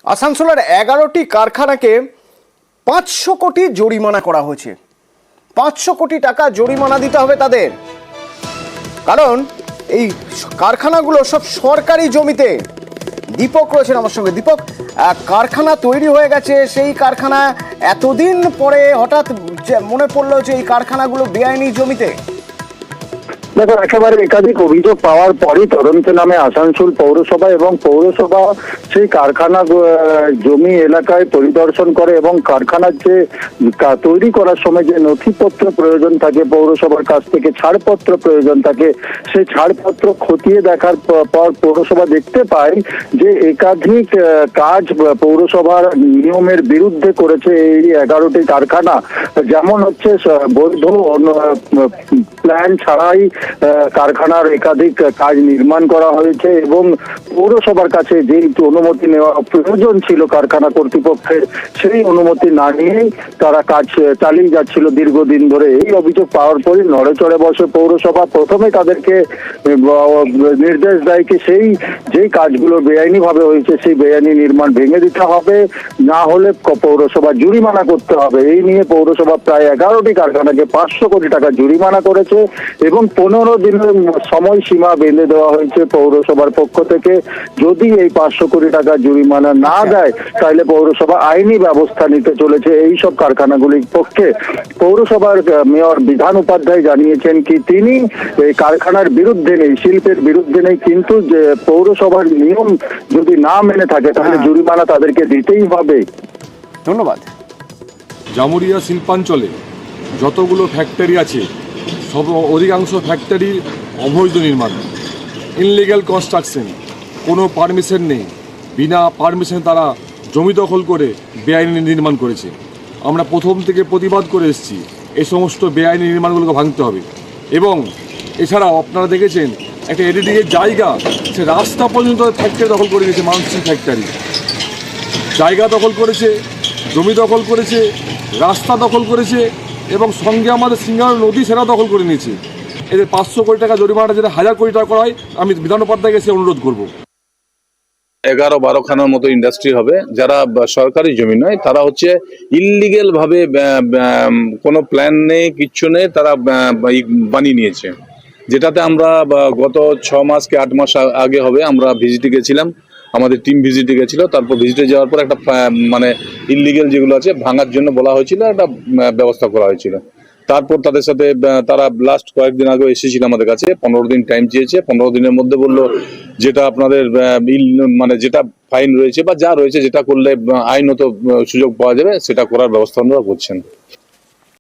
আসানসোলের 11টি কারখানাকে 500 কোটি জরিমানা করা হয়েছে। 500 কোটি টাকা জরিমানা দিতে হবে তাদের, কারণ এই কারখানাগুলো সব সরকারি জমিতে। দীপক রয়েছেন আমার সঙ্গে। দীপক, কারখানা তৈরি হয়ে গেছে, সেই কারখানা এতদিন পরে হঠাৎ মনে পড়লো যে এই কারখানাগুলো বেআইনি জমিতে। দেখো, একেবারে একাধিক অভিযোগ পাওয়ার পরই তদন্তে নামে আসানসোল পৌরসভা এবং পৌরসভা সেই কারখানা জমি এলাকায় পরিদর্শন করে এবং কারখানার যে তৈরি করার সময় যে নথিপত্র প্রয়োজন থাকে, পৌরসভার কাছ থেকে ছাড়পত্র প্রয়োজন থাকে, সেই ছাড়পত্র খতিয়ে দেখার পর পৌরসভা দেখতে পায় যে একাধিক কাজ পৌরসভার নিয়মের বিরুদ্ধে করেছে এই 11টি কারখানা। যেমন হচ্ছে বৈধ প্ল্যান ছাড়াই কারখানার একাধিক কাজ নির্মাণ করা হয়েছে এবং পৌরসভার কাছে যে অনুমতি নেওয়া প্রয়োজন ছিল কারখানা কর্তৃপক্ষের, সেই অনুমতি না নিয়েই তারা কাজ চালিয়ে যাচ্ছিল দীর্ঘদিন ধরে। এই অভিযোগ পাওয়ার পরই নড়েচড়ে বসে পৌরসভা। প্রথমে তাদেরকে নির্দেশ দেয় কি যেই কাজগুলো বেআইনি ভাবে হয়েছে সেই বেআইনি নির্মাণ ভেঙে দিতে হবে, না হলে পৌরসভা জরিমানা করতে হবে। এই নিয়ে পৌরসভা প্রায় 11টি কারখানাকে 500 কোটি টাকা জরিমানা করেছে এবং 15 দিনের সময়সীমা বেঁধে দেওয়া হয়েছে পৌরসভার পক্ষ থেকে। যদি এই 500 কোটি টাকা জরিমানা না দেয় তাহলে পৌরসভা আইনি ব্যবস্থা নিতে চলেছে এই সব কারখানাগুলির পক্ষে। পৌরসভার মেয়র বিধান উপাধ্যায় জানিয়েছেন কি তিনি এই কারখানার বিরুদ্ধে নেই, শিল্পের বিরুদ্ধে নেই, কিন্তু যে পৌরসভার নিয়ম যদি না মেনে থাকে তাহলে জরিমানা তাদেরকে দিতেই হবে। ধন্যবাদ। জামুরিয়া শিল্পাঞ্চলে যতগুলো ফ্যাক্টরি আছে সব অধিকাংশ ফ্যাক্টরির অবৈধ নির্মাণ, ইনলিগ্যাল কনস্ট্রাকশন, কোনো পারমিশন নেই, বিনা পারমিশন তারা জমি দখল করে বেআইনি নির্মাণ করেছে। আমরা প্রথম থেকে প্রতিবাদ করে এসেছি এই সমস্ত বেআইনি নির্মাণগুলোকে ভাঙতে হবে। এবং এছাড়াও আপনারা দেখেছেন একটা এডিডিএর জায়গা, সে রাস্তা পর্যন্ত ফ্যাক্টরি দখল করে দিয়েছে, মানুষের ফ্যাক্টরি জায়গা দখল করেছে, জমি দখল করেছে, রাস্তা দখল করেছে এবং সঙ্গে আমাদের সিঙ্গার নদী সেটা দখল করে নিয়েছে। এদের 500 কোটি টাকা জরিমানাটা যেটা 1000 কোটি টাকা করা হয়, আমি বিধান উপাধ্যায়কে সে অনুরোধ করবো। 11-12 খানার মতো ইন্ডাস্ট্রি হবে যারা সরকারি জমি নয়, তারা হচ্ছে ইললিগেল ভাবে কোনো প্ল্যান নেই, কিচ্ছু নেই, তারা বানিয়ে নিয়েছে। যেটাতে আমরা গত 6 মাস কি 8 মাস আগে হবে আমরা ভিজিটে গেছিলাম, আমাদের টিম ভিজিটে গেছিল। তারপর ভিজিটে যাওয়ার পর একটা মানে ইললিগেল যেগুলো আছে ভাঙার জন্য বলা হয়েছিল, একটা ব্যবস্থা করা হয়েছিল। তারপর তাদের সাথে তারা লাস্ট কয়েকদিন আগে এসেছিল আমাদের কাছে, 15 দিন টাইম চেয়েছে। 15 দিনের মধ্যে বললো যেটা আপনাদের মানে যেটা ফাইন রয়েছে বা যা রয়েছে, যেটা করলে আইনত সুযোগ পাওয়া যাবে সেটা করার ব্যবস্থা আপনারা করছেন।